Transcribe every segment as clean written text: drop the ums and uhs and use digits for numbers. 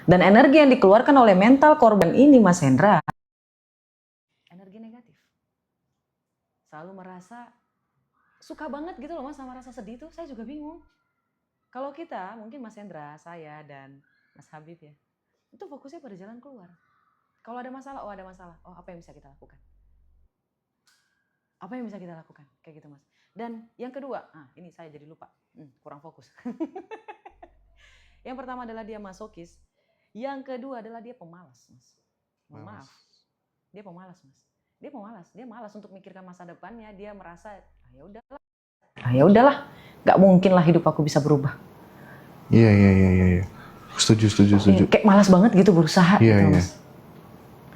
Dan energi yang dikeluarkan oleh mental korban ini, Mas Hendra, energi negatif. Selalu merasa suka banget gitu loh Mas sama rasa sedih itu, saya juga bingung. Kalau kita, mungkin Mas Hendra, saya dan Mas Habib ya, itu fokusnya pada jalan keluar. Kalau ada masalah, oh apa yang bisa kita lakukan? Apa yang bisa kita lakukan? Kayak gitu Mas. Dan yang kedua, ini saya jadi lupa, kurang fokus. Yang pertama adalah dia masokis, yang kedua adalah dia pemalas Mas. Maaf, dia pemalas Mas. Dia malas untuk mikirkan masa depannya, dia merasa, ya udahlah, nggak mungkin lah hidup aku bisa berubah. Iya. Setuju. Kayak malas banget gitu berusaha gitu Mas.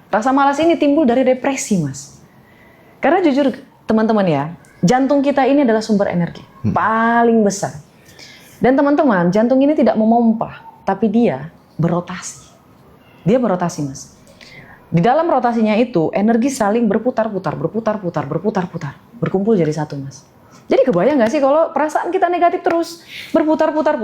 Rasa malas ini timbul dari depresi Mas. Karena jujur teman-teman ya, jantung kita ini adalah sumber energi paling besar. Dan teman-teman, jantung ini tidak memompa, tapi dia berotasi. Dia berotasi Mas. Di dalam rotasinya itu, energi saling berputar-putar, berkumpul jadi satu Mas. Jadi kebayang nggak sih kalau perasaan kita negatif terus berputar-putar,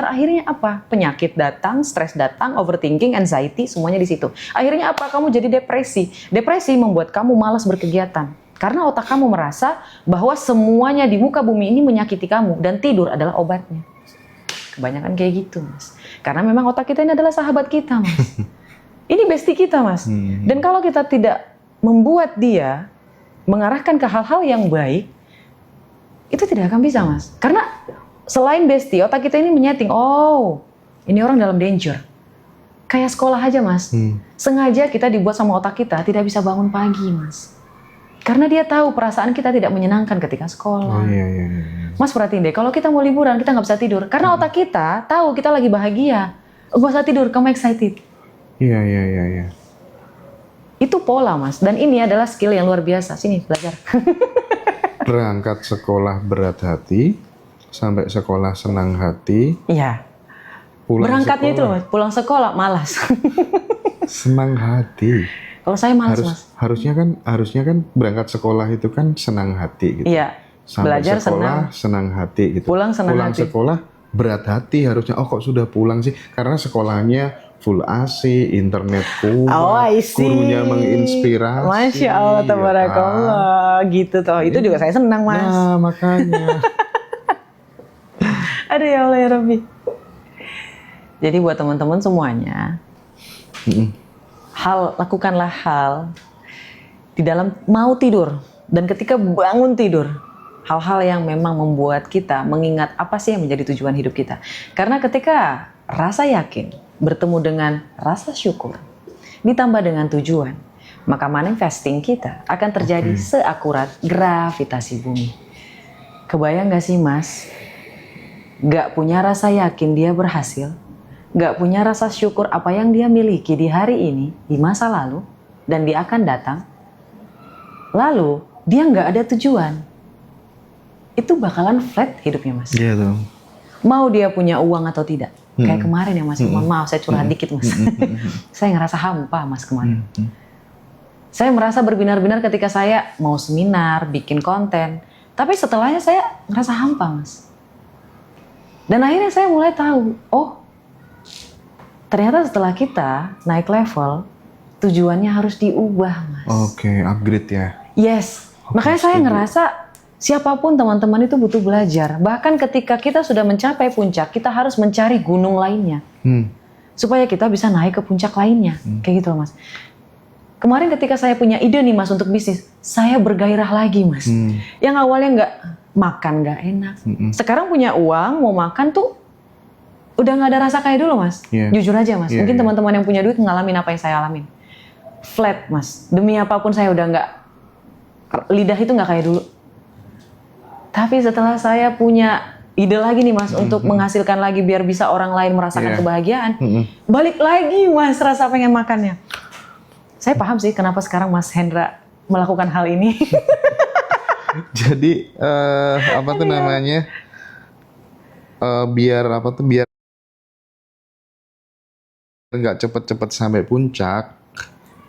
akhirnya apa? Penyakit datang, stres datang, overthinking, anxiety, semuanya di situ. Akhirnya apa? Kamu jadi depresi. Depresi membuat kamu malas berkegiatan. Karena otak kamu merasa bahwa semuanya di muka bumi ini menyakiti kamu dan tidur adalah obatnya. Kebanyakan kayak gitu Mas. Karena memang otak kita ini adalah sahabat kita Mas. Ini bestie kita Mas. Dan kalau kita tidak membuat dia mengarahkan ke hal-hal yang baik, itu tidak akan bisa Mas. Karena selain bestie, otak kita ini menyeting, oh ini orang dalam danger. Kayak sekolah aja Mas. Sengaja kita dibuat sama otak kita tidak bisa bangun pagi Mas. Karena dia tahu perasaan kita tidak menyenangkan ketika sekolah. Iya. Mas perhatiin deh, kalau kita mau liburan kita nggak bisa tidur. Karena otak kita tahu kita lagi bahagia. Gak usah tidur, kamu excited. Iya. Itu pola Mas. Dan ini adalah skill yang luar biasa. Sini, belajar. Berangkat sekolah berat hati, sampai sekolah senang hati. Iya. sekolah, Berangkatnya itu loh Mas, pulang sekolah malas. Senang hati. Kalau saya malas Mas. Harusnya kan berangkat sekolah itu kan senang hati gitu. Iya. Sampai Belajar sekolah senang hati gitu. Pulang senang hati. Sekolah berat hati harusnya. Oh kok sudah pulang sih? Karena sekolahnya full AC, internet kuat, gurunya menginspirasi. Masya Allah, tabarakallah, gitu toh. Itu juga saya senang Mas. Nah makanya. Aduh ya Allah ya Rabbi. Jadi buat teman-teman semuanya, lakukanlah hal di dalam mau tidur dan ketika bangun tidur, hal-hal yang memang membuat kita mengingat apa sih yang menjadi tujuan hidup kita. Karena ketika rasa yakin bertemu dengan rasa syukur ditambah dengan tujuan, maka manifesting kita akan terjadi seakurat gravitasi bumi. Kebayang gak sih Mas? Gak punya rasa yakin dia berhasil, gak punya rasa syukur apa yang dia miliki di hari ini, di masa lalu, dan dia akan datang. Lalu dia gak ada tujuan. Itu bakalan flat hidupnya Mas. Iya dong. Mau dia punya uang atau tidak. Kayak kemarin ya Mas, mohon maaf saya curhat dikit Mas. Saya ngerasa hampa Mas kemarin. Saya merasa berbinar-binar ketika saya mau seminar, bikin konten. Tapi setelahnya saya ngerasa hampa Mas. Dan akhirnya saya mulai tahu, oh ternyata setelah kita naik level, tujuannya harus diubah Mas. Oke, upgrade ya. Yes, makanya saya ngerasa siapapun teman-teman itu butuh belajar. Bahkan ketika kita sudah mencapai puncak, kita harus mencari gunung lainnya. Supaya kita bisa naik ke puncak lainnya. Kayak gitu loh Mas. Kemarin ketika saya punya ide nih Mas untuk bisnis, saya bergairah lagi Mas. Yang awalnya nggak makan nggak enak. Sekarang punya uang, mau makan tuh udah nggak ada rasa kayak dulu Mas. Jujur aja Mas, mungkin teman-teman yang punya duit ngalamin apa yang saya alamin. Flat Mas, demi apapun saya udah nggak, lidah itu nggak kayak dulu. Tapi setelah saya punya ide lagi nih Mas untuk menghasilkan lagi biar bisa orang lain merasakan kebahagiaan, balik lagi Mas rasa pengen makannya. Saya paham sih kenapa sekarang Mas Hendra melakukan hal ini. Jadi apa tuh namanya? Biar nggak cepet-cepet sampai puncak,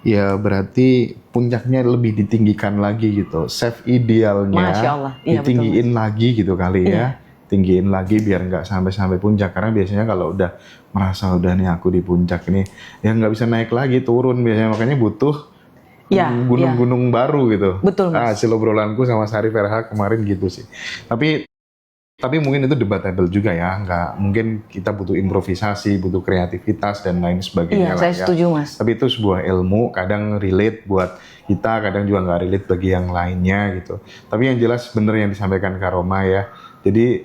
ya berarti puncaknya lebih ditinggikan lagi gitu. Save idealnya Masya Allah. Iya, ditinggiin betul, lagi gitu kali ya. tinggiin lagi biar nggak sampai puncak. Karena biasanya kalau udah merasa udah nih aku di puncak ini, ya nggak bisa naik lagi, turun biasanya. Makanya butuh gunung-gunung baru gitu. Betul, Mas. Hasil obrolanku sama Sari Verha kemarin gitu sih. Tapi mungkin itu debatable juga ya, nggak mungkin kita butuh improvisasi, butuh kreativitas dan lain sebagainya. Iya, saya setuju, Mas. Tapi itu sebuah ilmu, kadang relate buat kita, kadang juga nggak relate bagi yang lainnya gitu. Tapi yang jelas bener yang disampaikan Kak Roma ya. Jadi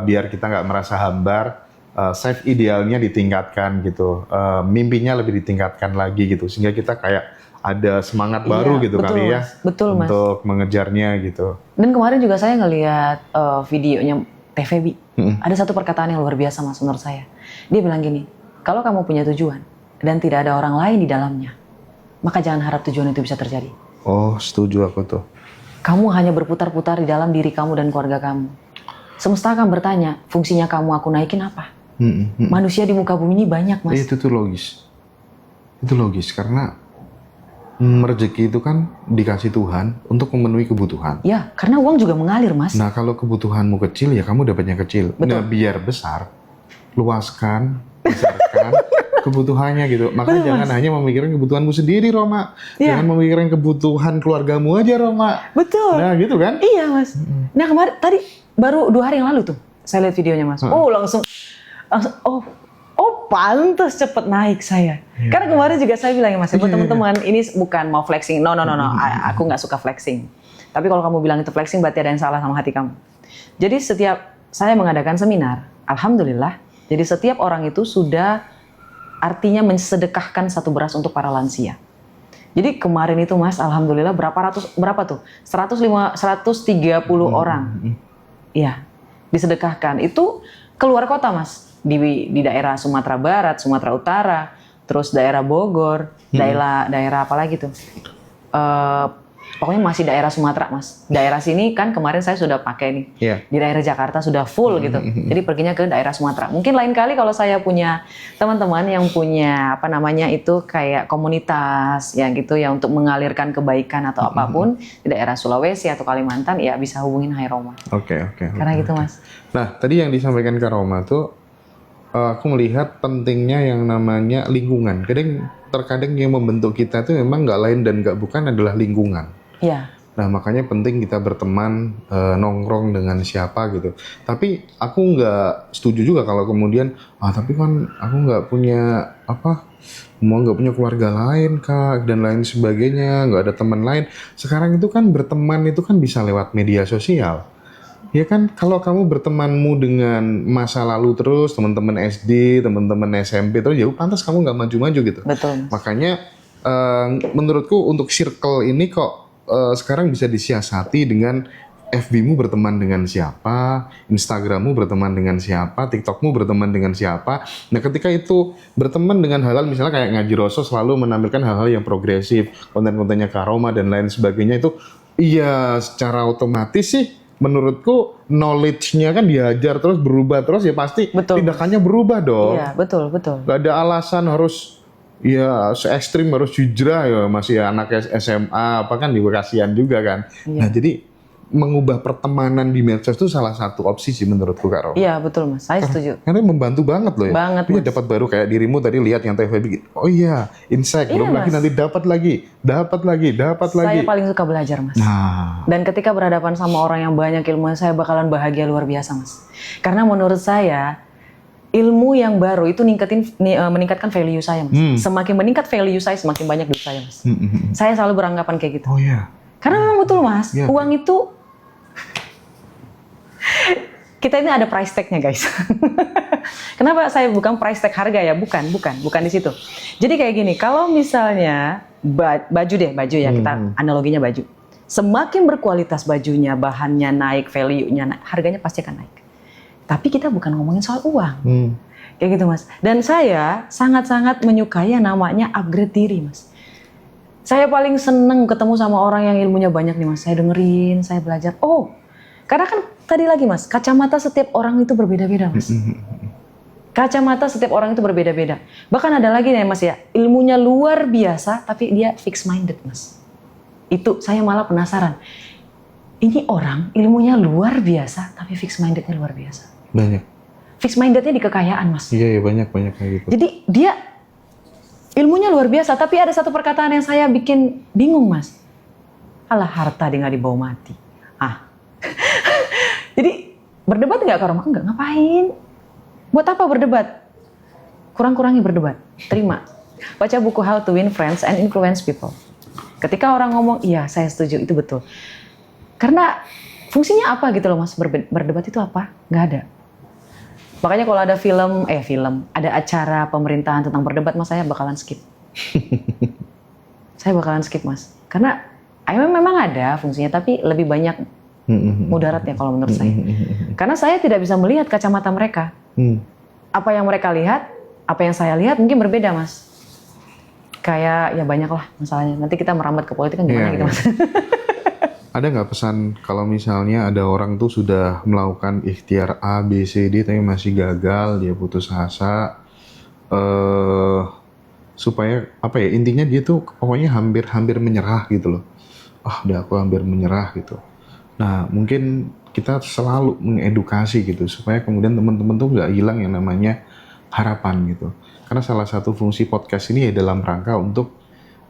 biar kita nggak merasa hambar, self idealnya ditingkatkan gitu, mimpinya lebih ditingkatkan lagi gitu, sehingga kita kayak ada semangat baru gitu betul, kali ya, Mas. Betul, Mas. untuk mengejarnya gitu. Dan kemarin juga saya ngelihat videonya TVB. Ada satu perkataan yang luar biasa, Mas, menurut saya. Dia bilang gini, kalau kamu punya tujuan dan tidak ada orang lain di dalamnya, maka jangan harap tujuan itu bisa terjadi. Oh, setuju aku tuh. Kamu hanya berputar-putar di dalam diri kamu dan keluarga kamu. Semesta akan bertanya, fungsinya kamu aku naikin apa? Manusia di muka bumi ini banyak, Mas. Itu tuh logis. Itu logis karena rezeki itu kan dikasih Tuhan untuk memenuhi kebutuhan. Ya, karena uang juga mengalir, Mas. Nah, kalau kebutuhanmu kecil, ya kamu dapatnya kecil. Betul. Nah, biar besar, luaskan, besarkan kebutuhannya gitu. Makanya jangan hanya memikirkan kebutuhanmu sendiri, Roma. Jangan memikirkan kebutuhan keluargamu aja, Roma. Betul. Nah, gitu kan? Iya, Mas. Nah, kemarin, tadi, baru 2 hari yang lalu tuh, saya lihat videonya, Mas. Oh, langsung, pantes cepet naik saya. Karena kemarin juga saya bilang ya, Mas, buat teman-teman, ini bukan mau flexing. No. Aku nggak suka flexing. Tapi kalau kamu bilang itu flexing, berarti ada yang salah sama hati kamu. Jadi setiap saya mengadakan seminar, alhamdulillah, jadi setiap orang itu sudah artinya mensedekahkan 1 beras untuk para lansia. Jadi kemarin itu, Mas, alhamdulillah berapa tuh? 130 orang. Iya, disedekahkan. Itu keluar kota, Mas. Di daerah Sumatera Barat, Sumatera Utara, terus daerah Bogor, daerah apa lagi tuh? Pokoknya masih daerah Sumatera, Mas. Daerah sini kan kemarin saya sudah pakai nih. Di daerah Jakarta sudah full gitu. Jadi perginya ke daerah Sumatera. Mungkin lain kali kalau saya punya teman-teman yang punya itu kayak komunitas ya gitu ya untuk mengalirkan kebaikan atau apapun di daerah Sulawesi atau Kalimantan, ya bisa hubungin Hai Roma. Oke. Karena gitu, Mas. Nah, tadi yang disampaikan Kak Roma tuh, aku melihat pentingnya yang namanya lingkungan. Terkadang yang membentuk kita itu memang nggak lain dan nggak bukan adalah lingkungan. Iya. Nah, makanya penting kita berteman, nongkrong dengan siapa gitu. Tapi aku nggak setuju juga kalau kemudian, tapi kan aku nggak punya nggak punya keluarga lain, Kak, dan lain sebagainya, nggak ada teman lain. Sekarang itu kan berteman itu kan bisa lewat media sosial. Ya kan, kalau kamu bertemanmu dengan masa lalu terus, teman-teman SD, teman-teman SMP terus, ya pantas kamu nggak maju-maju gitu. Betul. Makanya menurutku untuk circle ini kok sekarang bisa disiasati dengan FB-mu berteman dengan siapa, Instagram-mu berteman dengan siapa, TikTok-mu berteman dengan siapa. Nah, ketika itu berteman dengan hal-hal misalnya kayak Ngaji Rosso selalu menampilkan hal-hal yang progresif, konten-kontennya Kak Roma dan lain sebagainya itu, iya secara otomatis sih menurutku knowledge-nya kan diajar terus, berubah terus, ya pasti tindakannya berubah dong. Iya, betul. Gak ada alasan harus ya se-ekstrim harus hijrah ya, masih anak SMA kan juga kasihan juga kan. Iya. Nah, jadi mengubah pertemanan di medsos itu salah satu opsi sih menurutku, Kak Rom. Iya, betul, Mas. Saya setuju. Karena membantu banget loh ya. Banget, Mas. Dapat baru kayak dirimu tadi lihat yang TVB. Oh iya, insight. Belum lagi nanti dapat lagi. Saya paling suka belajar, Mas. Nah. Dan ketika berhadapan sama orang yang banyak ilmu, saya bakalan bahagia luar biasa, Mas. Karena menurut saya, ilmu yang baru itu meningkatkan value saya, Mas. Semakin meningkat value saya, semakin banyak duit saya, Mas. Saya selalu beranggapan kayak gitu. Oh iya. Karena memang betul, Mas. Ya. Uang itu kita ini ada price tag-nya, guys. Kenapa saya bukan price tag harga ya? Bukan di situ. Jadi kayak gini, kalau misalnya baju ya, kita analoginya baju. Semakin berkualitas bajunya, bahannya naik, value-nya naik, harganya pasti akan naik. Tapi kita bukan ngomongin soal uang. Kayak gitu, Mas. Dan saya sangat-sangat menyukai yang namanya upgrade diri, Mas. Saya paling seneng ketemu sama orang yang ilmunya banyak nih, Mas. Saya dengerin, saya belajar. Karena kan tadi lagi, Mas, kacamata setiap orang itu berbeda-beda, Mas. Kacamata setiap orang itu berbeda-beda. Bahkan ada lagi nih, Mas ya, ilmunya luar biasa tapi dia fixed minded, Mas. Itu saya malah penasaran. ini orang ilmunya luar biasa, tapi fixed mindednya luar biasa. Banyak. Fixed mindednya di kekayaan, Mas. Iya, banyak kayak gitu. Jadi dia ilmunya luar biasa, tapi ada satu perkataan yang saya bikin bingung, Mas. Alah, harta dia nggak dibawa mati. Jadi berdebat nggak ke orang? Enggak, ngapain? Buat apa berdebat? Kurang-kurangi berdebat. Terima. Baca buku How to Win Friends and Influence People. Ketika orang ngomong, iya saya setuju, itu betul. Karena fungsinya apa gitu loh Mas, berdebat itu apa? Nggak ada. Makanya kalau ada ada acara pemerintahan tentang berdebat, Mas, saya bakalan skip. Saya bakalan skip, Mas. Karena memang ada fungsinya, tapi lebih banyak mudaratnya kalau menurut saya. Karena saya tidak bisa melihat kacamata mereka. Apa yang mereka lihat, apa yang saya lihat mungkin berbeda, Mas. Kayak ya banyak lah masalahnya. Nanti kita merambat ke politik kan gimana gitu, Mas. Ada nggak pesan kalau misalnya ada orang tuh sudah melakukan ikhtiar A, B, C, D tapi masih gagal, dia putus asa, supaya apa ya, intinya dia tuh pokoknya hampir menyerah gitu loh. Udah aku hampir menyerah gitu. Nah mungkin kita selalu mengedukasi gitu supaya kemudian teman-teman tuh nggak hilang yang namanya harapan gitu. Karena salah satu fungsi podcast ini ya dalam rangka untuk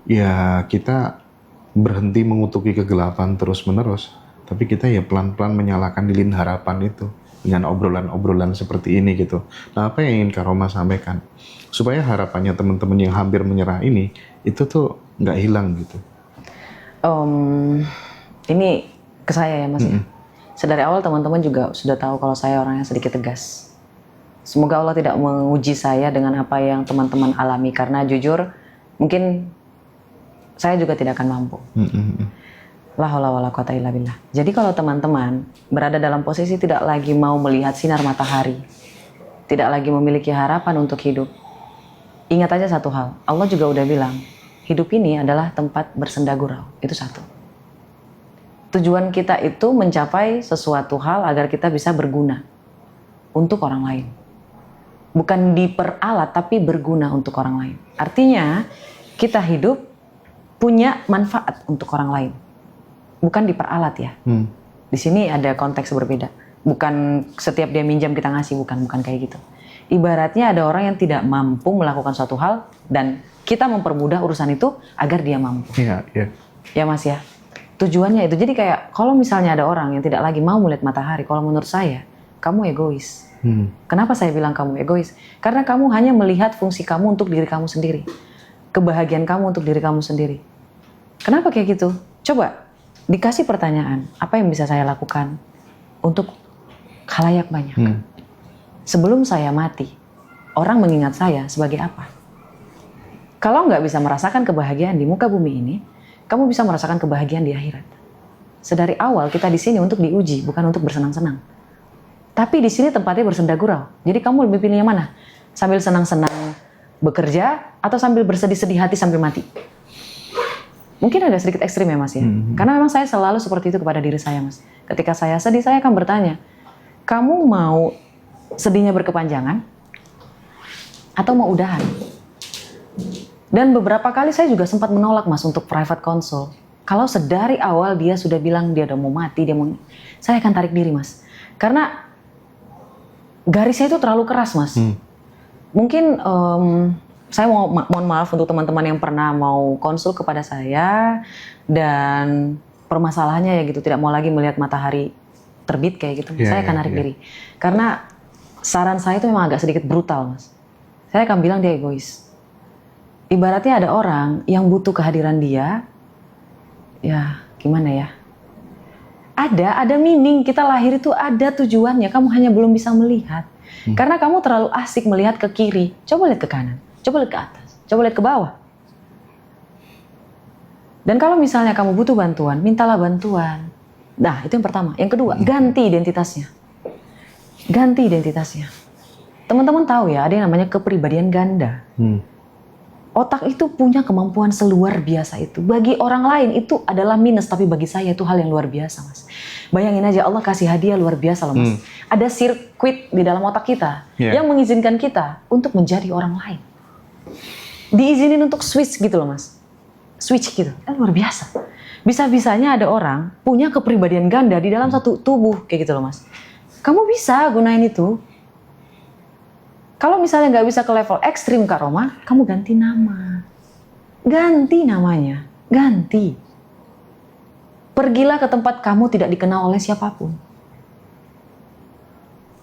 ya kita berhenti mengutuki kegelapan terus-menerus, tapi kita ya pelan-pelan menyalakan lilin harapan itu dengan obrolan-obrolan seperti ini gitu. Nah, apa yang ingin Kak Roma sampaikan supaya harapannya teman-teman yang hampir menyerah ini itu tuh nggak hilang gitu? Ini ke saya ya Mas. Sedari awal teman-teman juga sudah tahu kalau saya orang yang sedikit tegas. Semoga Allah tidak menguji saya dengan apa yang teman-teman alami, karena jujur mungkin saya juga tidak akan mampu. La haula wala quwata illa billah. Jadi kalau teman-teman berada dalam posisi tidak lagi mau melihat sinar matahari, tidak lagi memiliki harapan untuk hidup, ingat aja satu hal, Allah juga udah bilang, hidup ini adalah tempat bersenda gurau. Itu satu. Tujuan kita itu mencapai sesuatu hal agar kita bisa berguna untuk orang lain. Bukan diperalat, tapi berguna untuk orang lain. Artinya, kita hidup punya manfaat untuk orang lain, bukan diperalat ya. Di sini ada konteks berbeda. Bukan setiap dia minjam kita ngasih, bukan kayak gitu. Ibaratnya ada orang yang tidak mampu melakukan suatu hal dan kita mempermudah urusan itu agar dia mampu. Iya. Ya Mas ya. Tujuannya itu. Jadi kayak kalau misalnya ada orang yang tidak lagi mau melihat matahari, kalau menurut saya kamu egois. Kenapa saya bilang kamu egois? Karena kamu hanya melihat fungsi kamu untuk diri kamu sendiri, kebahagiaan kamu untuk diri kamu sendiri. Kenapa kayak gitu? Coba dikasih pertanyaan, apa yang bisa saya lakukan untuk khalayak banyak? Sebelum saya mati, orang mengingat saya sebagai apa? Kalau nggak bisa merasakan kebahagiaan di muka bumi ini, kamu bisa merasakan kebahagiaan di akhirat. Sedari awal kita di sini untuk diuji, bukan untuk bersenang-senang. Tapi di sini tempatnya bersenda gurau. Jadi kamu lebih pilih yang mana? Sambil senang-senang bekerja atau sambil bersedih-sedih hati sampai mati? Mungkin ada sedikit ekstrim ya Mas ya. Karena memang saya selalu seperti itu kepada diri saya Mas. Ketika saya sedih, saya akan bertanya, kamu mau sedihnya berkepanjangan atau mau udahan? Dan beberapa kali saya juga sempat menolak Mas untuk private consult. Kalau sedari awal dia sudah bilang dia udah mau mati, saya akan tarik diri Mas. Karena garisnya itu terlalu keras Mas. Mungkin saya mohon maaf untuk teman-teman yang pernah mau konsul kepada saya dan permasalahannya ya gitu, tidak mau lagi melihat matahari terbit kayak gitu. Saya akan narik diri. Karena saran saya itu memang agak sedikit brutal Mas. Saya akan bilang dia egois. Ibaratnya ada orang yang butuh kehadiran dia, ya gimana ya? Ada meaning, kita lahir itu ada tujuannya, kamu hanya belum bisa melihat. Karena kamu terlalu asik melihat ke kiri, coba lihat ke kanan. Coba lihat ke atas, coba lihat ke bawah. Dan kalau misalnya kamu butuh bantuan, mintalah bantuan. Nah, itu yang pertama. Yang kedua, ganti identitasnya. Ganti identitasnya. Teman-teman tahu ya, ada yang namanya kepribadian ganda. Otak itu punya kemampuan seluar biasa itu. Bagi orang lain itu adalah minus, tapi bagi saya itu hal yang luar biasa, Mas. Bayangin aja Allah kasih hadiah luar biasa loh, Mas. Ada sirkuit di dalam otak kita yang mengizinkan kita untuk menjadi orang lain. Diizinin untuk switch gitu loh Mas. switch gitu. Luar biasa. Bisa-bisanya ada orang punya kepribadian ganda di dalam satu tubuh kayak gitu loh Mas. Kamu bisa gunain itu. Kalau misalnya nggak bisa ke level ekstrim Kak Roma, kamu ganti nama. Ganti namanya, ganti. Pergilah ke tempat kamu tidak dikenal oleh siapapun.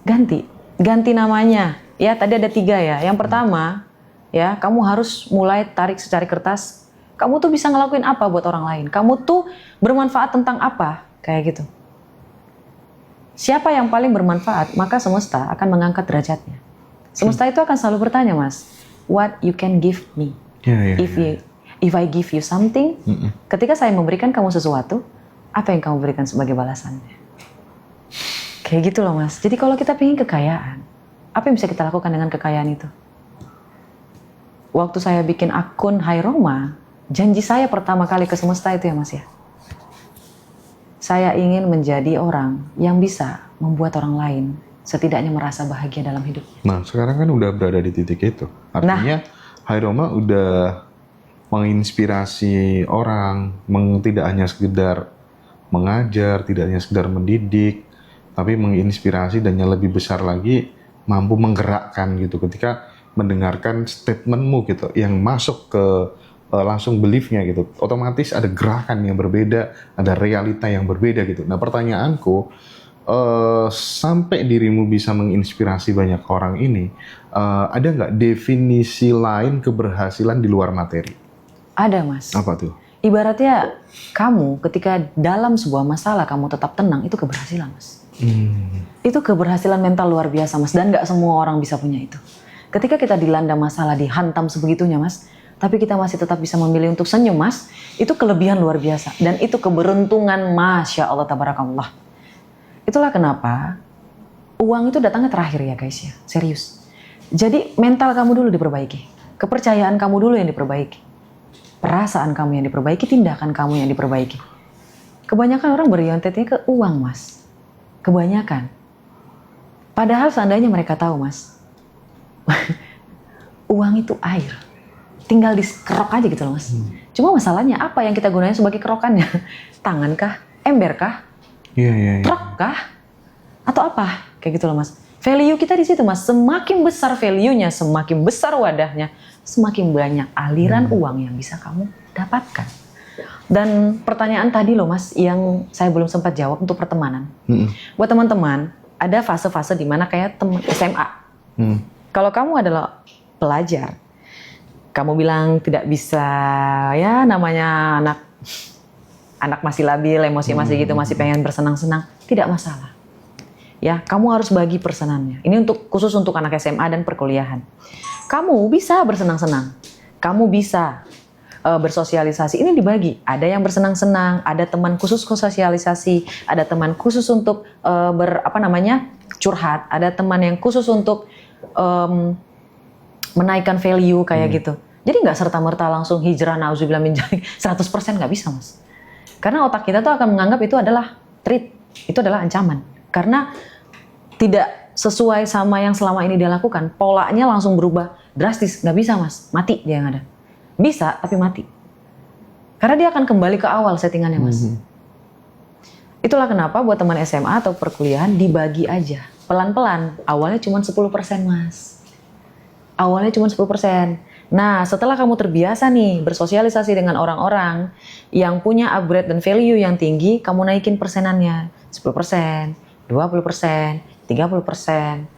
Ganti namanya. Ya tadi ada 3 ya. Yang pertama, ya kamu harus mulai tarik secari kertas. Kamu tuh bisa ngelakuin apa buat orang lain? Kamu tuh bermanfaat tentang apa? Kayak gitu. Siapa yang paling bermanfaat, maka semesta akan mengangkat derajatnya. Semesta itu akan selalu bertanya, Mas, what you can give me? If I give you something, ketika saya memberikan kamu sesuatu, apa yang kamu berikan sebagai balasannya? Kayak gitu loh, Mas. Jadi kalau kita pengen kekayaan, apa yang bisa kita lakukan dengan kekayaan itu? Waktu saya bikin akun Hai Roma, janji saya pertama kali ke semesta itu ya, Mas ya. Saya ingin menjadi orang yang bisa membuat orang lain setidaknya merasa bahagia dalam hidup. Nah, sekarang kan udah berada di titik itu. Artinya, Hai Roma udah menginspirasi orang, tidak hanya sekedar mengajar, tidak hanya sekedar mendidik, tapi menginspirasi dan yang lebih besar lagi, mampu menggerakkan gitu ketika mendengarkan statementmu gitu, yang masuk ke langsung beliefnya gitu. Otomatis ada gerakan yang berbeda, ada realita yang berbeda gitu. Nah, pertanyaanku, sampai dirimu bisa menginspirasi banyak orang ini, ada nggak definisi lain keberhasilan di luar materi? Ada, Mas. Apa tuh? Ibaratnya kamu ketika dalam sebuah masalah kamu tetap tenang, itu keberhasilan, Mas. Itu keberhasilan mental luar biasa, Mas. Dan nggak semua orang bisa punya itu. Ketika kita dilanda masalah, dihantam sebegitunya, Mas, tapi kita masih tetap bisa memilih untuk senyum, Mas, itu kelebihan luar biasa. Dan itu keberuntungan, Masya Allah, tabarakallah. Itulah kenapa uang itu datangnya terakhir ya guys ya, serius. Jadi mental kamu dulu diperbaiki, kepercayaan kamu dulu yang diperbaiki, perasaan kamu yang diperbaiki, tindakan kamu yang diperbaiki. Kebanyakan orang berorientasinya ke uang, Mas. Kebanyakan. Padahal seandainya mereka tahu, Mas, uang itu air. Tinggal dikerok aja gitu loh, Mas. Cuma masalahnya apa yang kita gunakan sebagai kerokannya? Tangan kah? Ember kah? Truk kah? Atau apa? Kayak gitu loh, Mas. Value kita di situ, Mas. Semakin besar value-nya, semakin besar wadahnya, semakin banyak aliran uang yang bisa kamu dapatkan. Dan pertanyaan tadi loh, Mas, yang saya belum sempat jawab untuk pertemanan. Buat teman-teman, ada fase-fase di mana kayak teman SMA. Kalau kamu adalah pelajar, kamu bilang tidak bisa, ya namanya anak masih labil, emosi masih gitu, masih pengen bersenang-senang, tidak masalah. Ya, kamu harus bagi persenannya. Ini khusus untuk anak SMA dan perkuliahan. Kamu bisa bersenang-senang, kamu bisa bersosialisasi. Ini dibagi. Ada yang bersenang-senang, ada teman khusus sosialisasi, ada teman khusus untuk curhat, ada teman yang khusus untuk menaikkan value kayak gitu. Jadi nggak serta-merta langsung hijrah nauzubillah min dzalik 100% nggak bisa, Mas. Karena otak kita tuh akan menganggap itu adalah threat, itu adalah ancaman. Karena tidak sesuai sama yang selama ini dia lakukan, polanya langsung berubah drastis, nggak bisa, Mas. Mati dia yang ada. Bisa, tapi mati. Karena dia akan kembali ke awal settingannya, Mas. Itulah kenapa buat teman SMA atau perkuliahan dibagi aja. Pelan-pelan, awalnya cuma 10%, Mas. Awalnya cuma 10%. Nah, setelah kamu terbiasa nih bersosialisasi dengan orang-orang yang punya upgrade dan value yang tinggi, kamu naikin persenannya 10%, 20%, 30%.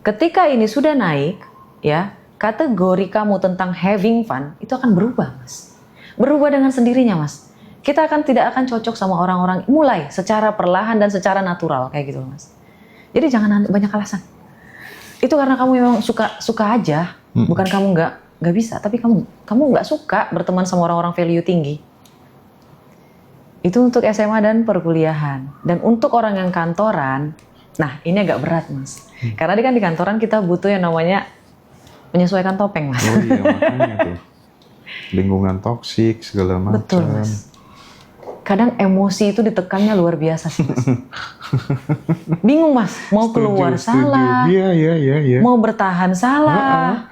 Ketika ini sudah naik, ya, kategori kamu tentang having fun itu akan berubah, Mas. Berubah dengan sendirinya, Mas. Kita tidak akan cocok sama orang-orang, mulai secara perlahan dan secara natural kayak gitu, Mas. Jadi jangan banyak alasan. Itu karena kamu memang suka aja, bukan kamu nggak bisa, tapi kamu nggak suka berteman sama orang-orang value tinggi. Itu untuk SMA dan perkuliahan. Dan untuk orang yang kantoran, nah ini agak berat, Mas. Karena di kantoran kita butuh yang namanya menyesuaikan topeng, Mas. Oh iya, makanya tuh. Lingkungan toksik segala macam. Betul, Mas. Kadang emosi itu ditekannya luar biasa sih, Mas. Bingung, Mas, mau keluar salah, Iya. mau bertahan salah.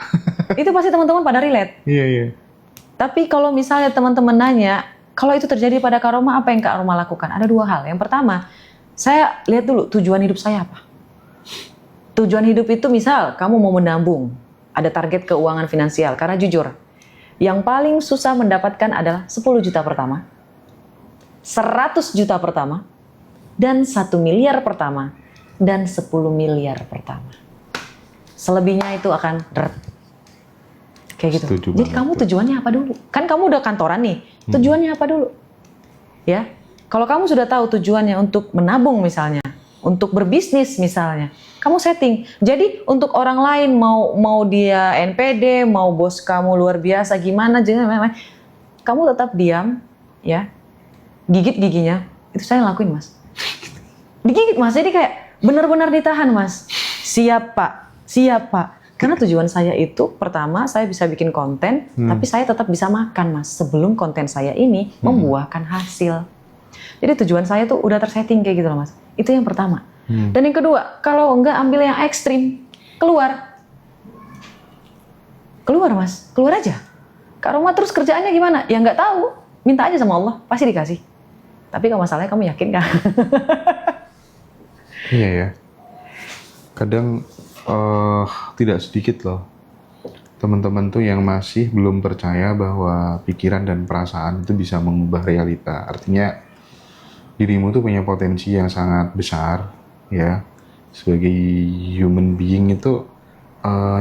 Itu pasti teman-teman pada relate. Iya. Tapi kalau misalnya teman-teman nanya, kalau itu terjadi pada Kak Roma, apa yang Kak Roma lakukan? Ada dua hal. Yang pertama, saya lihat dulu tujuan hidup saya apa. Tujuan hidup itu misal kamu mau menabung, ada target keuangan finansial. Karena jujur, yang paling susah mendapatkan adalah 10 juta pertama, 100 juta pertama, dan 1 miliar pertama, dan 10 miliar pertama. Selebihnya itu akan kayak gitu. Setuju Jadi banget kamu tuh. tujuannya apa dulu? Kan kamu udah kantoran nih, tujuannya apa dulu? Ya, kalau kamu sudah tahu tujuannya untuk menabung misalnya, untuk berbisnis misalnya, kamu setting. Jadi untuk orang lain mau dia NPD, mau bos kamu luar biasa gimana, jangan kamu tetap diam, ya, gigit giginya. Itu saya lakuin, Mas. Digigit, Mas. Jadi kayak benar-benar ditahan, Mas. Siap, Pak. Siap, Pak. Karena tujuan saya itu, pertama saya bisa bikin konten, tapi saya tetap bisa makan, Mas. Sebelum konten saya ini membuahkan hasil. Jadi tujuan saya tuh udah tersetting kayak gitu loh, Mas. Itu yang pertama. Dan yang kedua, kalau enggak ambil yang ekstrim, keluar. Keluar, Mas. Keluar aja. Kak Roma terus kerjaannya gimana? Ya nggak tahu. Minta aja sama Allah, pasti dikasih. Tapi kalau masalahnya kamu yakin kan? Iya ya. Kadang tidak sedikit loh teman-teman tuh yang masih belum percaya bahwa pikiran dan perasaan itu bisa mengubah realita. Artinya dirimu tuh punya potensi yang sangat besar ya. Sebagai human being itu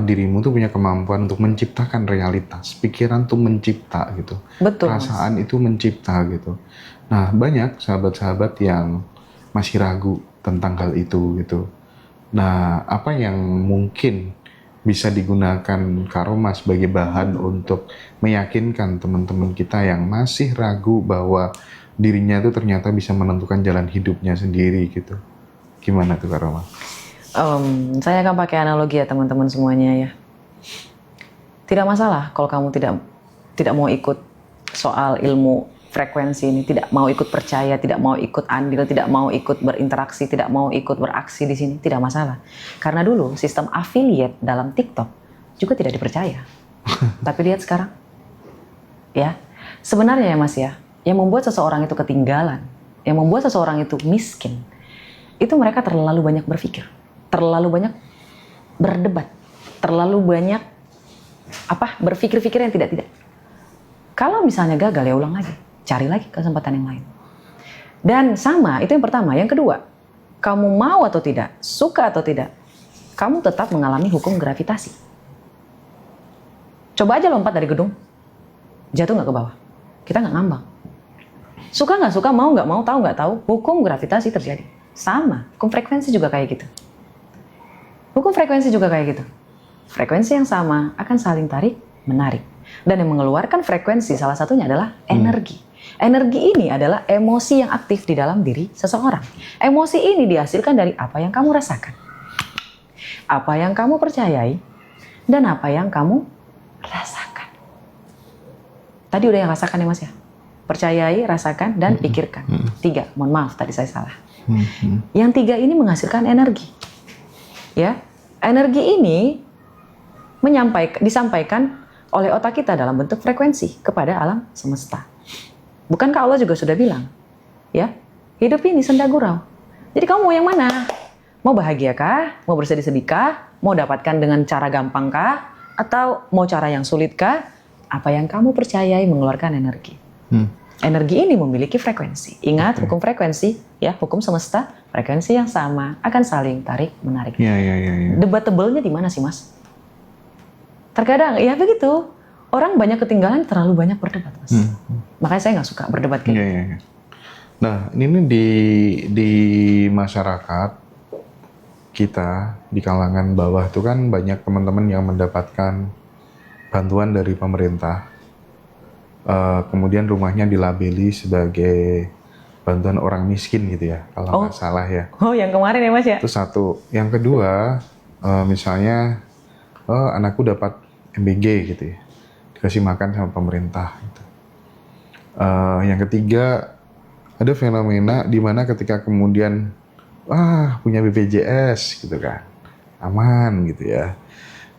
dirimu tuh punya kemampuan untuk menciptakan realitas. Pikiran tuh mencipta gitu. Betul, Perasaan itu mencipta gitu. Nah, banyak sahabat-sahabat yang masih ragu tentang hal itu gitu. Nah, apa yang mungkin bisa digunakan Kak Roma sebagai bahan untuk meyakinkan teman-teman kita yang masih ragu bahwa dirinya itu ternyata bisa menentukan jalan hidupnya sendiri gitu. Gimana tuh Kak Roma? Saya akan pakai analogi ya teman-teman semuanya ya. Tidak masalah kalau kamu tidak mau ikut soal ilmu frekuensi ini, tidak mau ikut percaya, tidak mau ikut andil, tidak mau ikut berinteraksi, tidak mau ikut beraksi di sini, tidak masalah. Karena dulu sistem affiliate dalam TikTok juga tidak dipercaya. Tapi lihat sekarang, ya sebenarnya ya Mas ya, yang membuat seseorang itu ketinggalan, yang membuat seseorang itu miskin, itu mereka terlalu banyak berpikir, terlalu banyak berdebat, terlalu banyak berpikir-pikir yang tidak. Kalau misalnya gagal ya ulang lagi. Cari lagi kesempatan yang lain. Dan sama, itu yang pertama. Yang kedua, kamu mau atau tidak, suka atau tidak, kamu tetap mengalami hukum gravitasi. Coba aja lompat dari gedung, jatuh nggak ke bawah. Kita nggak ngambang. Suka nggak suka, mau nggak mau, tahu nggak tahu, hukum gravitasi terjadi. Sama, hukum frekuensi juga kayak gitu. Hukum frekuensi juga kayak gitu. Frekuensi yang sama akan saling tarik, menarik. Dan yang mengeluarkan frekuensi salah satunya adalah energi. Energi ini adalah emosi yang aktif di dalam diri seseorang. Emosi ini dihasilkan dari apa yang kamu rasakan, apa yang kamu percayai, dan apa yang kamu rasakan. Tadi udah yang rasakan ya Mas ya? Percayai, rasakan, dan pikirkan. 3, mohon maaf tadi saya salah. Yang 3 ini menghasilkan energi. Ya, energi ini disampaikan oleh otak kita dalam bentuk frekuensi kepada alam semesta. Bukankah Allah juga sudah bilang, ya, hidup ini senda gurau. Jadi kamu mau yang mana? Mau bahagia kah? Mau bersedih-sedih kah? Mau dapatkan dengan cara gampang kah? Atau mau cara yang sulit kah? Apa yang kamu percayai mengeluarkan energi. Energi ini memiliki frekuensi. Ingat hukum frekuensi, ya, hukum semesta, frekuensi yang sama akan saling tarik menarik. Ya. Debatable-nya di mana sih Mas? Terkadang ya begitu. Orang banyak ketinggalan, terlalu banyak berdebat, Mas. Makanya saya nggak suka berdebat kayak gitu. Ya. Nah, ini di masyarakat kita, di kalangan bawah itu kan banyak teman-teman yang mendapatkan bantuan dari pemerintah. Kemudian rumahnya dilabeli sebagai bantuan orang miskin gitu ya, kalau nggak salah ya. Oh, yang kemarin ya Mas ya? Itu satu. Yang kedua, misalnya, anakku dapat MBG gitu ya. Dikasih makan sama pemerintah gitu. Yang ketiga, ada fenomena di mana ketika kemudian punya BPJS gitu kan, aman gitu ya.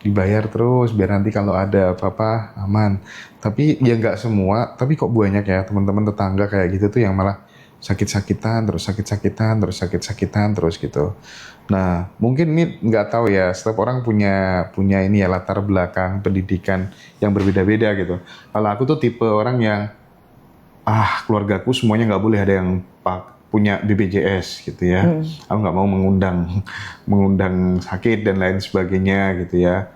dibayar terus biar nanti kalau ada apa-apa aman. Tapi ya nggak semua, tapi kok banyak ya teman-teman tetangga kayak gitu tuh yang malah sakit-sakitan terus gitu. Nah mungkin ini nggak tahu ya, setiap orang punya ini ya latar belakang pendidikan yang berbeda-beda gitu. Kalau aku tuh tipe orang yang keluargaku semuanya nggak boleh ada yang punya BPJS gitu ya. Aku nggak mau mengundang sakit dan lain sebagainya gitu ya.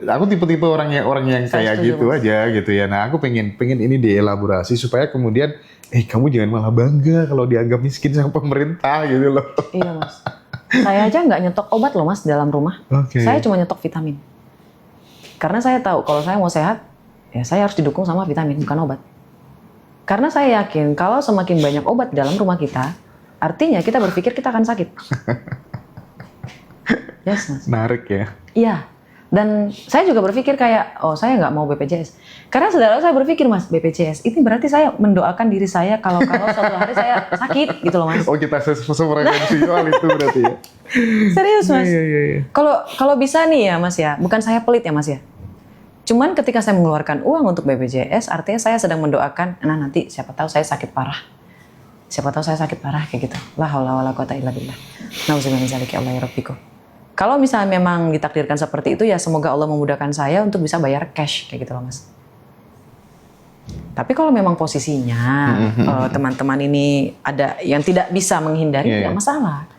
Aku tipe-tipe orang yang kayak gitu aja gitu ya. Nah aku pengen ini dielaborasi supaya kemudian kamu jangan malah bangga kalau dianggap miskin sama pemerintah gitu loh. Iya mas. Saya aja nggak nyetok obat loh mas dalam rumah. Saya cuma nyetok vitamin. Karena saya tahu kalau saya mau sehat, ya saya harus didukung sama vitamin bukan obat. Karena saya yakin kalau semakin banyak obat di dalam rumah kita, artinya kita berpikir kita akan sakit. Yes, mas. Menarik ya. Iya. Dan saya juga berpikir kayak, saya nggak mau BPJS. Karena saudara saya berpikir, mas, BPJS, ini berarti saya mendoakan diri saya kalau suatu hari saya sakit, gitu loh, mas. Oh, kita sefrekuensi soal itu berarti ya. Serius, mas. Iya. Kalau bisa nih ya, mas ya, bukan saya pelit ya, mas ya. Cuman ketika saya mengeluarkan uang untuk BPJS, artinya saya sedang mendoakan, nah nanti siapa tahu saya sakit parah. Siapa tahu saya sakit parah kayak gitu. La haula wala quwata illa billah. Nauzubillahi min dzalika Allah ya rabbiku. Kalau misalnya memang ditakdirkan seperti itu ya semoga Allah memudahkan saya untuk bisa bayar cash kayak gitu loh mas. Tapi kalau memang posisinya teman-teman ini ada yang tidak bisa menghindari, tidak masalah.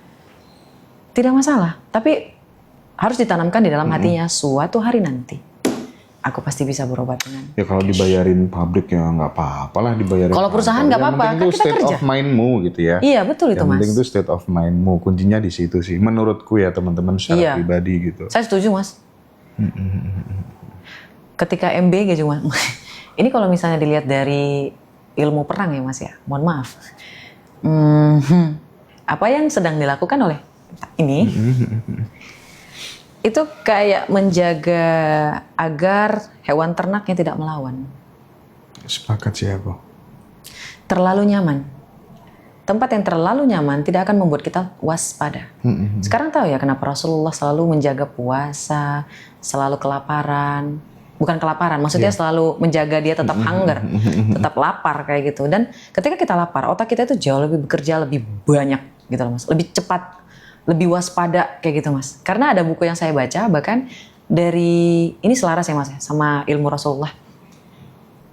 Tidak masalah. Tapi harus ditanamkan di dalam hatinya suatu hari nanti aku pasti bisa berobat dengan. Ya kalau dibayarin pabrik ya nggak apa-apa lah dibayarin. Kalau perusahaan nggak apa-apa, kan kita state kerja. of mindmu gitu ya. Iya betul itu mas. Yang penting itu state of mindmu, kuncinya di situ sih. Menurutku ya teman-teman secara pribadi gitu. Saya setuju mas. Ketika MBG juga mas. Ini kalau misalnya dilihat dari ilmu perang ya mas ya, mohon maaf. Apa yang sedang dilakukan oleh ini? Itu kayak menjaga agar hewan ternaknya tidak melawan. Sepakat sih aku. Terlalu nyaman. Tempat yang terlalu nyaman tidak akan membuat kita waspada. Sekarang tahu ya kenapa Rasulullah selalu menjaga puasa, selalu kelaparan. Bukan kelaparan, maksudnya selalu menjaga dia tetap hunger, tetap lapar kayak gitu. Dan ketika kita lapar, otak kita itu jauh lebih bekerja lebih banyak gitu loh mas. Lebih cepat. Lebih waspada kayak gitu mas. Karena ada buku yang saya baca bahkan dari ini selaras ya mas ya sama ilmu Rasulullah.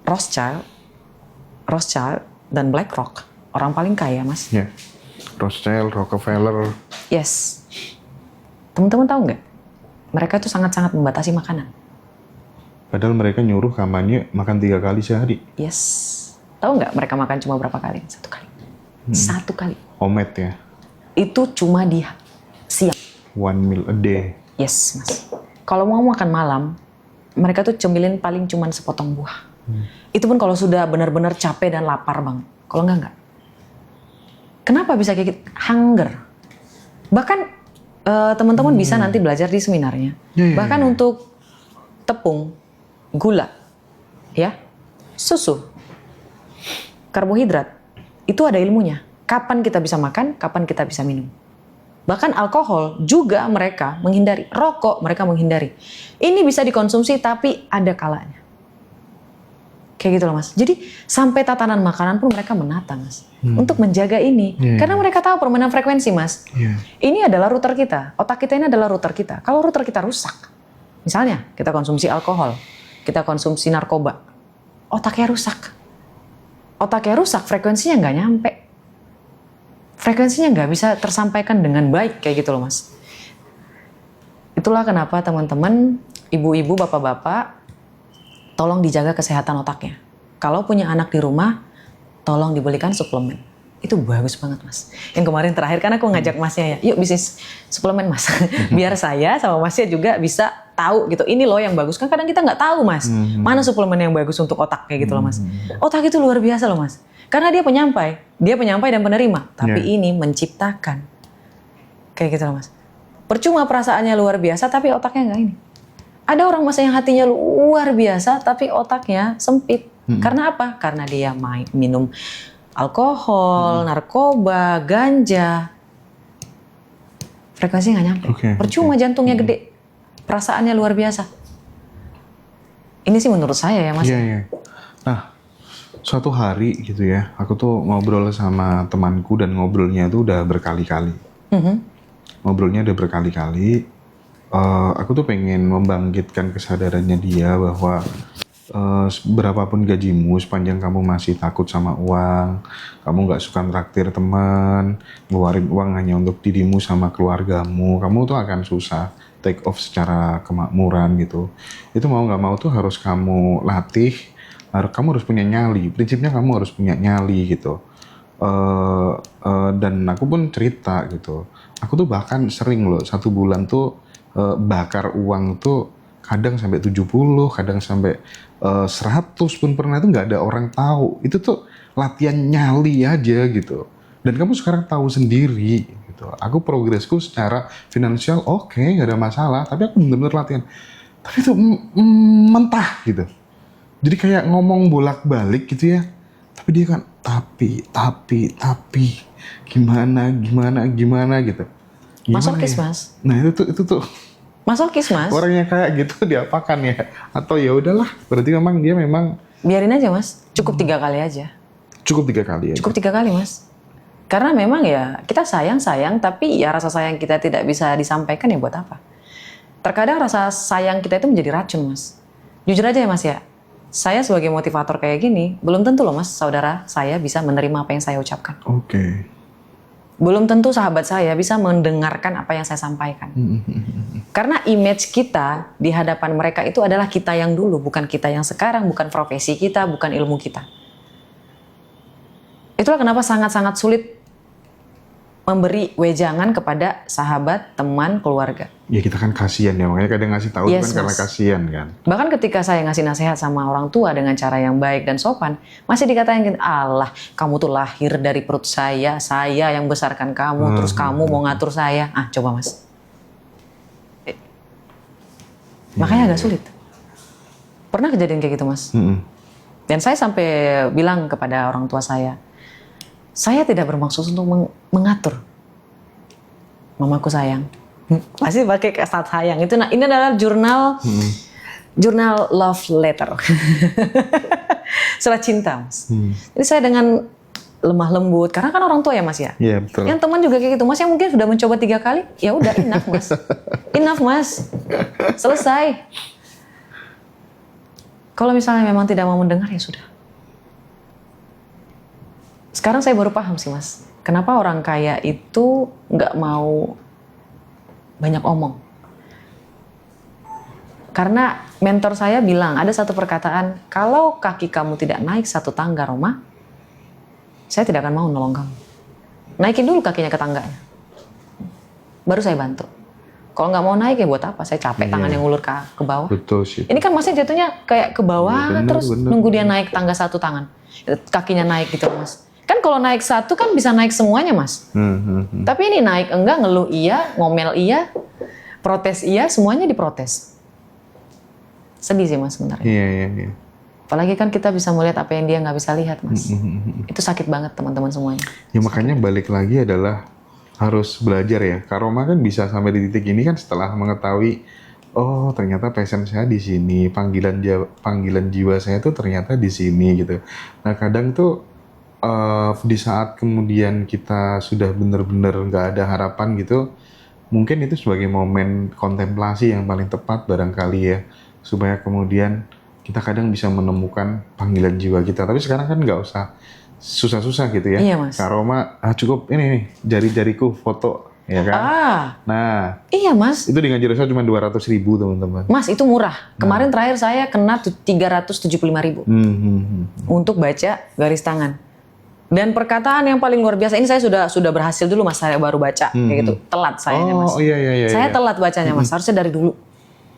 Rothschild dan BlackRock orang paling kaya mas. Ya. Rothschild, Rockefeller. Yes. Teman-teman tahu nggak? Mereka tuh sangat-sangat membatasi makanan. Padahal mereka nyuruh kampanye makan 3 kali sehari. Yes. Tahu nggak mereka makan cuma berapa kali? 1 kali. 1 kali. Omet ya. Itu cuma di siang. 1 meal a day. Yes, mas. Kalau mau makan malam, mereka tuh cemilin paling cuman sepotong buah. Itu pun kalau sudah benar-benar capek dan lapar banget. Kalau enggak. Kenapa bisa kayak gitu? Hunger. Bahkan teman-teman bisa nanti belajar di seminarnya. Bahkan untuk tepung, gula, ya, susu, karbohidrat, itu ada ilmunya. Kapan kita bisa makan, kapan kita bisa minum. Bahkan alkohol juga mereka menghindari. Rokok mereka menghindari. Ini bisa dikonsumsi tapi ada kalanya. Kayak gitu loh mas. Jadi sampai tatanan makanan pun mereka menata mas. Untuk menjaga ini. Karena mereka tahu permainan frekuensi mas. Ini adalah router kita. Otak kita ini adalah router kita. Kalau router kita rusak. Misalnya kita konsumsi alkohol. Kita konsumsi narkoba. Otaknya rusak. Otaknya rusak frekuensinya nggak nyampe. Frekuensinya nggak bisa tersampaikan dengan baik kayak gitu loh mas. Itulah kenapa teman-teman, ibu-ibu, bapak-bapak, tolong dijaga kesehatan otaknya. Kalau punya anak di rumah, tolong dibelikan suplemen. Itu bagus banget mas. Yang kemarin terakhir kan aku ngajak masnya ya, yuk bisnis suplemen mas. Biar saya sama masnya juga bisa tahu gitu. Ini loh yang bagus. Kan kadang kita nggak tahu mas, mana suplemen yang bagus untuk otak kayak gitu loh mas. Otak itu luar biasa loh mas. Karena dia penyampai dan penerima. Tapi ini menciptakan. Kayak gitu loh mas. Percuma perasaannya luar biasa tapi otaknya nggak ini. Ada orang mas yang hatinya luar biasa tapi otaknya sempit. Karena apa? Karena dia minum alkohol, narkoba, ganja. Frekuensinya nggak nyampe. Percuma jantungnya gede. Perasaannya luar biasa. Ini sih menurut saya ya Mas. Iya, iya. Nah, suatu hari gitu ya, aku tuh ngobrol sama temanku dan ngobrolnya tuh udah berkali-kali. Ngobrolnya udah berkali-kali. Aku tuh pengen membangkitkan kesadarannya dia bahwa berapapun gajimu, sepanjang kamu masih takut sama uang, kamu nggak suka traktir teman, ngeluarin uang hanya untuk dirimu sama keluargamu, kamu tuh akan susah take off secara kemakmuran gitu. Itu mau nggak mau tuh harus kamu latih, kamu harus punya nyali. Prinsipnya kamu harus punya nyali gitu. Dan aku pun cerita gitu. Aku tuh bahkan sering loh 1 bulan tuh bakar uang tuh kadang sampai 70, kadang sampai 100 pun pernah, itu nggak ada orang tahu. Itu tuh latihan nyali aja gitu. Dan kamu sekarang tahu sendiri gitu. Aku progresku secara finansial oke, nggak ada masalah. Tapi aku bener-bener latihan. Tapi itu mentah gitu. Jadi kayak ngomong bolak-balik gitu ya. Tapi dia kan tapi gimana gitu. Masokis, Mas. Nah itu tuh Masokis, Mas. orang yang kayak gitu diapakan ya? Atau ya udahlah, berarti memang dia Biarin aja, Mas. Cukup 3 kali aja. cukup 3 kali aja. Cukup 3 kali, Mas. Karena memang ya kita sayang, tapi ya rasa sayang kita tidak bisa disampaikan ya buat apa? Terkadang rasa sayang kita itu menjadi racun, Mas. Jujur aja ya, Mas ya. Saya sebagai motivator kayak gini, belum tentu loh, Mas, saudara saya bisa menerima apa yang saya ucapkan. Oke. Belum tentu sahabat saya bisa mendengarkan apa yang saya sampaikan. Karena image kita di hadapan mereka itu adalah kita yang dulu, bukan kita yang sekarang, bukan profesi kita, bukan ilmu kita. Itulah kenapa sangat-sangat sulit memberi wejangan kepada sahabat, teman, keluarga. Ya kita kan kasihan ya, makanya kadang ngasih tahu Yes, kan karena Mas. kasihan kan. Bahkan ketika saya ngasih nasihat sama orang tua dengan cara yang baik dan sopan, masih dikatain, Allah, kamu tuh lahir dari perut saya yang besarkan kamu, terus kamu mau ngatur saya. Ah, coba Mas. Makanya agak sulit. Pernah kejadian kayak gitu, Mas. Dan saya sampai bilang kepada orang tua saya tidak bermaksud untuk mengatur. Mamaku sayang. Pasti pakai kata sayang. Itu ini adalah jurnal love letter. Surat cinta, Mas. Jadi saya dengan lemah lembut, karena kan orang tua ya, Mas ya. Iya, betul. Yang teman juga kayak gitu, Mas, yang mungkin sudah mencoba 3 kali, ya udah enough, Mas. Enough, Mas. Selesai. Kalau misalnya memang tidak mau mendengar, ya sudah. Sekarang saya baru paham sih, Mas. Kenapa orang kaya itu nggak mau banyak omong. Karena mentor saya bilang, ada satu perkataan, kalau kaki kamu tidak naik 1 tangga, Roma, saya tidak akan mau nolong kamu. Naikin dulu kakinya ke tangganya. Baru saya bantu. Kalau nggak mau naik ya buat apa? Saya capek tangan yang ngulur ke bawah. Betul sih. Ini kan masnya jatuhnya kayak ke bawah, terus nunggu dia naik tangga 1 tangan. Kakinya naik gitu, Mas. Kan kalau naik 1 kan bisa naik semuanya, Mas. Tapi ini naik enggak, ngeluh iya, ngomel iya, protes iya, semuanya diprotes. Sedih sih, Mas, sebenarnya. Iya. Apalagi kan kita bisa melihat apa yang dia nggak bisa lihat, Mas. Itu sakit banget teman-teman semuanya. Ya makanya balik lagi adalah harus belajar ya. Kak Roma kan bisa sampai di titik ini kan setelah mengetahui, oh ternyata passion saya di sini, panggilan jiwa saya tuh ternyata di sini gitu. Nah kadang tuh di saat kemudian kita sudah benar-benar nggak ada harapan gitu, mungkin itu sebagai momen kontemplasi yang paling tepat barangkali ya, supaya kemudian kita kadang bisa menemukan panggilan jiwa kita. Tapi sekarang kan nggak usah susah-susah gitu ya. Iya, Mas. Kak Roma, cukup ini nih, jari-jariku foto, ya kan? Nah, iya, Mas. itu dengan jasa cuma 200.000 teman-teman. Mas, itu murah. Kemarin terakhir saya kena 375.000 untuk baca garis tangan. Dan perkataan yang paling luar biasa, ini saya sudah berhasil dulu, Mas, saya baru baca kayak gitu. Telat sayanya, Mas. Oh iya. Saya telat bacanya, Mas. Harusnya dari dulu.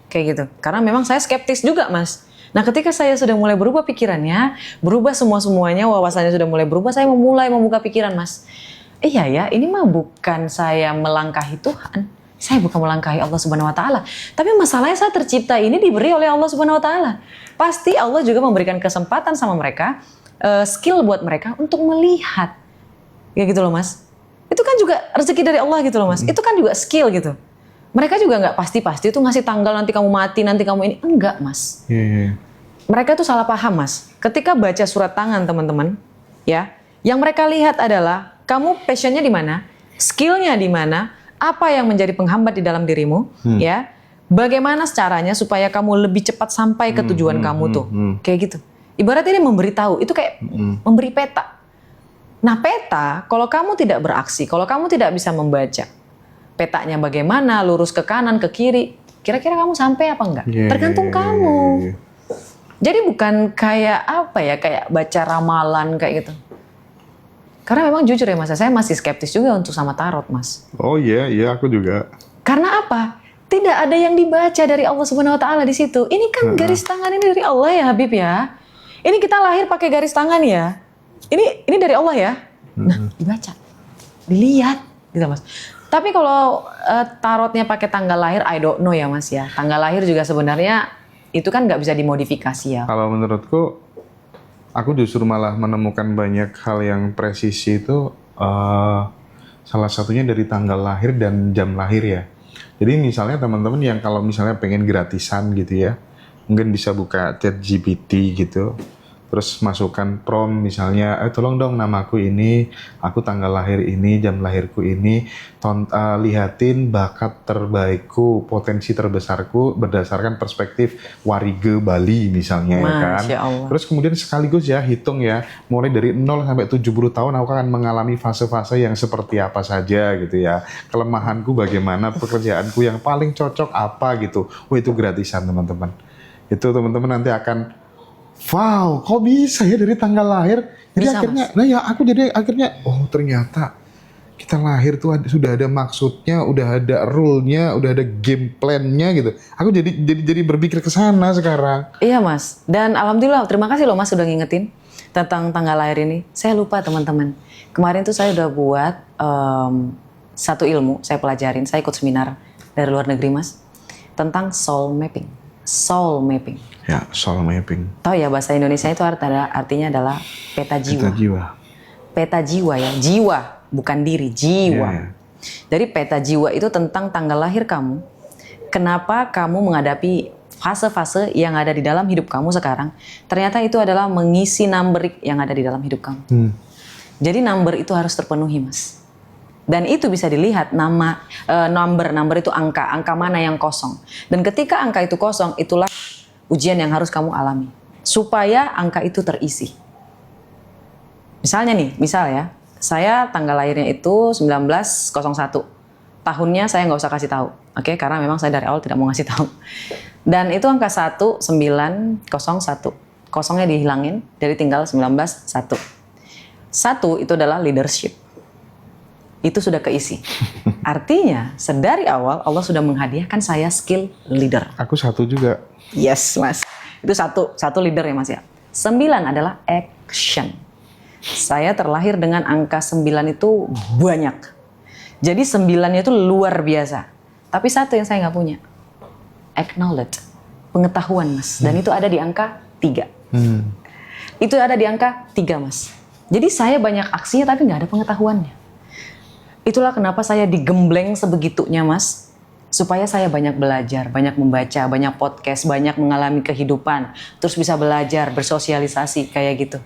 Kayak gitu. Karena memang saya skeptis juga, Mas. Nah, ketika saya sudah mulai berubah pikirannya, berubah semuanya, wawasannya sudah mulai berubah, saya mulai membuka pikiran, Mas. Iya ya, ini mah bukan saya melangkahi Tuhan. Saya bukan melangkahi Allah Subhanahu wa taala. Tapi masalahnya saya tercipta ini diberi oleh Allah Subhanahu wa taala. Pasti Allah juga memberikan kesempatan sama mereka, skill buat mereka untuk melihat. Ya gitu loh, Mas. Itu kan juga rezeki dari Allah gitu loh, Mas. Itu kan juga skill gitu. Mereka juga nggak pasti-pasti tuh ngasih tanggal nanti kamu mati, nanti kamu ini. Enggak, Mas. Iya. Mereka tuh salah paham, Mas. Ketika baca surat tangan, teman-teman, ya, yang mereka lihat adalah kamu passionnya di mana, skillnya di mana, apa yang menjadi penghambat di dalam dirimu, ya, bagaimana caranya supaya kamu lebih cepat sampai ke tujuan kamu tuh, kayak gitu. Ibaratnya dia memberitahu, itu kayak memberi peta. Nah, peta, kalau kamu tidak beraksi, kalau kamu tidak bisa membaca petanya bagaimana, lurus ke kanan, ke kiri, kira-kira kamu sampai apa enggak? Tergantung kamu. Jadi bukan kayak apa ya, kayak baca ramalan kayak gitu. Karena memang jujur ya Mas, saya masih skeptis juga untuk sama tarot, Mas. Oh iya, aku juga. Karena apa? Tidak ada yang dibaca dari Allah Subhanahu wa taala di situ. Ini kan garis tangan ini dari Allah ya, Habib ya. Ini kita lahir pakai garis tangan ya. Ini dari Allah ya. Nah, dibaca. Dilihat gitu, Mas. Tapi kalau tarotnya pakai tanggal lahir, I don't know ya Mas ya. Tanggal lahir juga sebenarnya itu kan nggak bisa dimodifikasi ya. Kalau menurutku, aku justru malah menemukan banyak hal yang presisi itu salah satunya dari tanggal lahir dan jam lahir ya. Jadi misalnya teman-teman yang kalau misalnya pengen gratisan gitu ya, mungkin bisa buka ChatGPT gitu. Terus masukkan prompt misalnya, tolong dong namaku ini, aku tanggal lahir ini, jam lahirku ini, lihatin bakat terbaikku, potensi terbesarku berdasarkan perspektif Warige Bali misalnya ya kan. Allah. Terus kemudian sekaligus ya hitung ya, mulai dari 0 sampai 70 tahun aku akan mengalami fase-fase yang seperti apa saja gitu ya. Kelemahanku bagaimana, pekerjaanku yang paling cocok apa gitu. Oh itu gratisan teman-teman. Itu teman-teman nanti akan wow, kok bisa ya dari tanggal lahir? Jadi bisa, akhirnya, Mas. nah ya aku jadi akhirnya, oh ternyata kita lahir tuh sudah ada maksudnya, udah ada rule-nya, udah ada game plan-nya gitu. Aku jadi berpikir ke sana sekarang. Iya Mas, dan alhamdulillah terima kasih loh Mas sudah ngingetin tentang tanggal lahir ini. Saya lupa teman-teman. Kemarin tuh saya udah buat satu ilmu, saya pelajarin, saya ikut seminar dari luar negeri Mas, tentang soul mapping. Soul mapping. Ya, soul mapping. Tahu ya bahasa Indonesia itu artinya adalah peta jiwa. Peta jiwa. Peta jiwa ya, jiwa bukan diri, jiwa. Yeah. Jadi peta jiwa itu tentang tanggal lahir kamu. Kenapa kamu menghadapi fase-fase yang ada di dalam hidup kamu sekarang? Ternyata itu adalah mengisi number yang ada di dalam hidup kamu. Jadi number itu harus terpenuhi, Mas. Dan itu bisa dilihat number itu angka mana yang kosong. Dan ketika angka itu kosong, itulah ujian yang harus kamu alami. Supaya angka itu terisi. Misalnya nih, saya tanggal lahirnya itu 1901. Tahunnya saya nggak usah kasih tahu. Oke, karena memang saya dari awal tidak mau ngasih tahu. Dan itu angka 1901. Kosongnya dihilangin, jadi tinggal 191. 1 itu adalah leadership. Itu sudah keisi. Artinya, sedari awal Allah sudah menghadiahkan saya skill leader. Aku 1 juga. Yes, Mas. Itu satu leader ya, Mas ya. 9 adalah action. Saya terlahir dengan angka 9 itu banyak. Jadi 9-nya itu luar biasa. Tapi 1 yang saya nggak punya. Acknowledge. Pengetahuan, Mas. Dan itu ada di angka 3. Itu ada di angka 3, Mas. Jadi saya banyak aksinya tapi nggak ada pengetahuannya. Itulah kenapa saya digembleng sebegitunya, Mas. Supaya saya banyak belajar, banyak membaca, banyak podcast, banyak mengalami kehidupan. Terus bisa belajar, bersosialisasi, kayak gitu.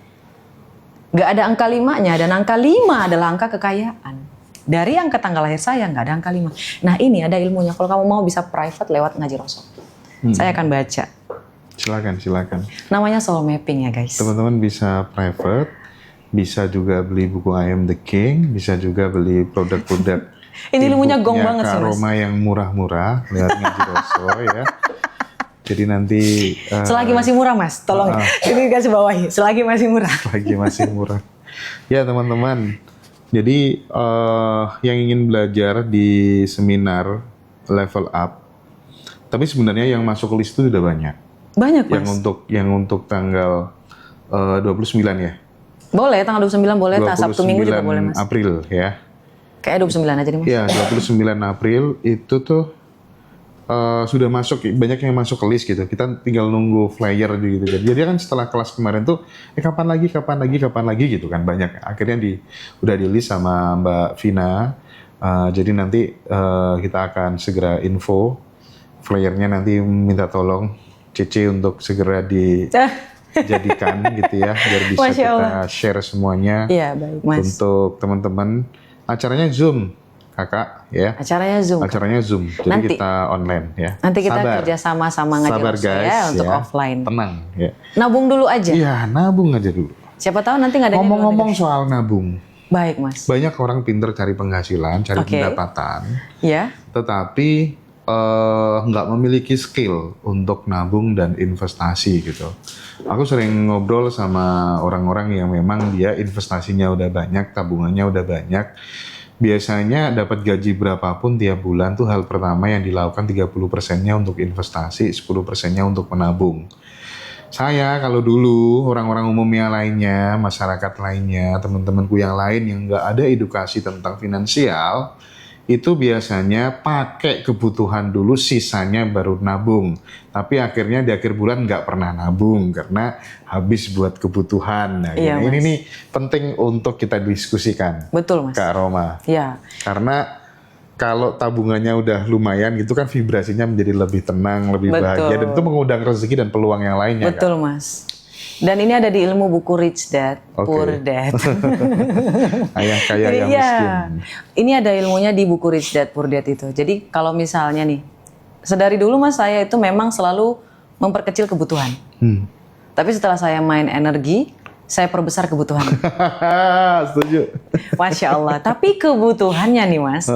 Nggak ada angka 5-nya, dan angka 5 adalah angka kekayaan. Dari angka tanggal lahir saya, nggak ada angka 5. Nah ini ada ilmunya, kalau kamu mau bisa private lewat ngaji Rasul. Saya akan baca. Silakan. Namanya soul mapping ya guys. Teman-teman bisa private, bisa juga beli buku I Am The King, bisa juga beli produk-produk ini ilmunya gong banget sih, Mas. Karoma yang murah-murah lewat ngaji Rasul ya. Jadi nanti selagi masih murah, Mas, tolong ini kasih bawahi. Selagi masih murah. Selagi masih murah. Ya teman-teman. Jadi yang ingin belajar di seminar level up, tapi sebenarnya yang masuk list itu sudah banyak. Banyak, Mas. Yang untuk tanggal 29 ya. Boleh, tanggal 29 boleh, Sabtu Minggu juga boleh, Mas. April ya. Kayak 29 aja nih, Mas. Ya, 29 April itu tuh sudah masuk, banyak yang masuk ke list gitu. Kita tinggal nunggu flyer gitu. Jadi kan setelah kelas kemarin tuh, kapan lagi gitu kan banyak. Akhirnya udah di list sama Mbak Vina Jadi nanti kita akan segera info flyernya, nanti minta tolong Cici untuk segera dijadikan gitu ya, biar bisa Masya kita Allah. share semuanya. Iya, baik, Mas. Untuk teman-teman. Acaranya Zoom, Kakak ya. Acaranya Zoom. Acaranya Zoom, jadi Nanti. kita online ya. Nanti kita Sabar. kerja sama Sabar ngajar guys ya untuk ya. offline. Tenang ya. Nabung dulu aja. Iya, nabung aja dulu. Siapa tahu nanti nggak ada Ngomong-ngomong soal nabung, Baik, Mas. banyak orang pinter cari penghasilan, cari Oke. pendapatan, Ya. tetapi nggak memiliki skill untuk nabung dan investasi gitu. Aku sering ngobrol sama orang-orang yang memang dia investasinya udah banyak, tabungannya udah banyak. Biasanya dapat gaji berapapun tiap bulan tuh hal pertama yang dilakukan 30%-nya untuk investasi, 10%-nya untuk menabung. Saya kalau dulu orang-orang umumnya lainnya, masyarakat lainnya, teman-temanku yang lain yang nggak ada edukasi tentang finansial, itu biasanya pakai kebutuhan dulu, sisanya baru nabung. Tapi akhirnya di akhir bulan nggak pernah nabung karena habis buat kebutuhan. Nah, Iya, ini Mas. nih penting untuk kita diskusikan, Betul, Mas. Kak Roma. Ya. Karena kalau tabungannya udah lumayan gitu kan vibrasinya menjadi lebih tenang, lebih Betul. bahagia, dan itu mengundang rezeki dan peluang yang lainnya. Betul, Mas. Dan ini ada di ilmu buku Rich Dad, Oke. Poor Dad. Kak. Ayah kaya Jadi, yang iya. miskin. Ini ada ilmunya di buku Rich Dad Poor Dad itu. Jadi kalau misalnya nih, sedari dulu Mas saya itu memang selalu memperkecil kebutuhan. Tapi setelah saya main energi, saya perbesar kebutuhan. Setuju. Masya Allah. Tapi kebutuhannya nih Mas,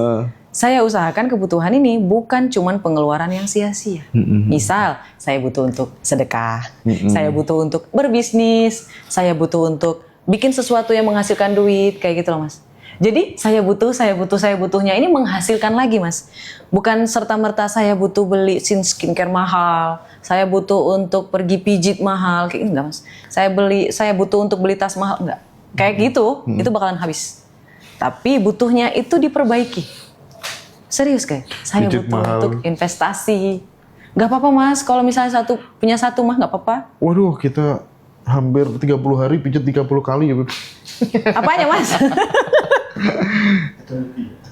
saya usahakan kebutuhan ini bukan cuman pengeluaran yang sia-sia. Misal, saya butuh untuk sedekah, saya butuh untuk berbisnis, saya butuh untuk bikin sesuatu yang menghasilkan duit, kayak gitu loh Mas. Jadi saya butuhnya ini menghasilkan lagi Mas. Bukan serta-merta saya butuh beli skincare mahal, saya butuh untuk pergi pijit mahal, kayak enggak Mas. Saya butuh untuk beli tas mahal, enggak. Kayak gitu, itu bakalan habis. Tapi butuhnya itu diperbaiki. Serius kayak, saya Pijit butuh mahal. untuk investasi. Gak apa-apa Mas, kalau misalnya punya satu mah gak apa-apa. Waduh, kita hampir 30 hari pijat 30 kali ya, Beb. Apanya Mas?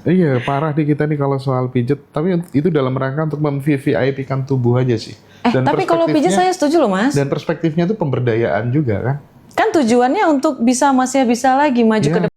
Iya, parah nih kita nih kalau soal pijet. Tapi itu dalam rangka untuk mem-VIP-kan tubuh aja sih. Tapi kalau pijat saya setuju loh Mas. Dan perspektifnya tuh pemberdayaan juga kan. Kan tujuannya untuk bisa Masnya bisa lagi maju Iya. ke depan.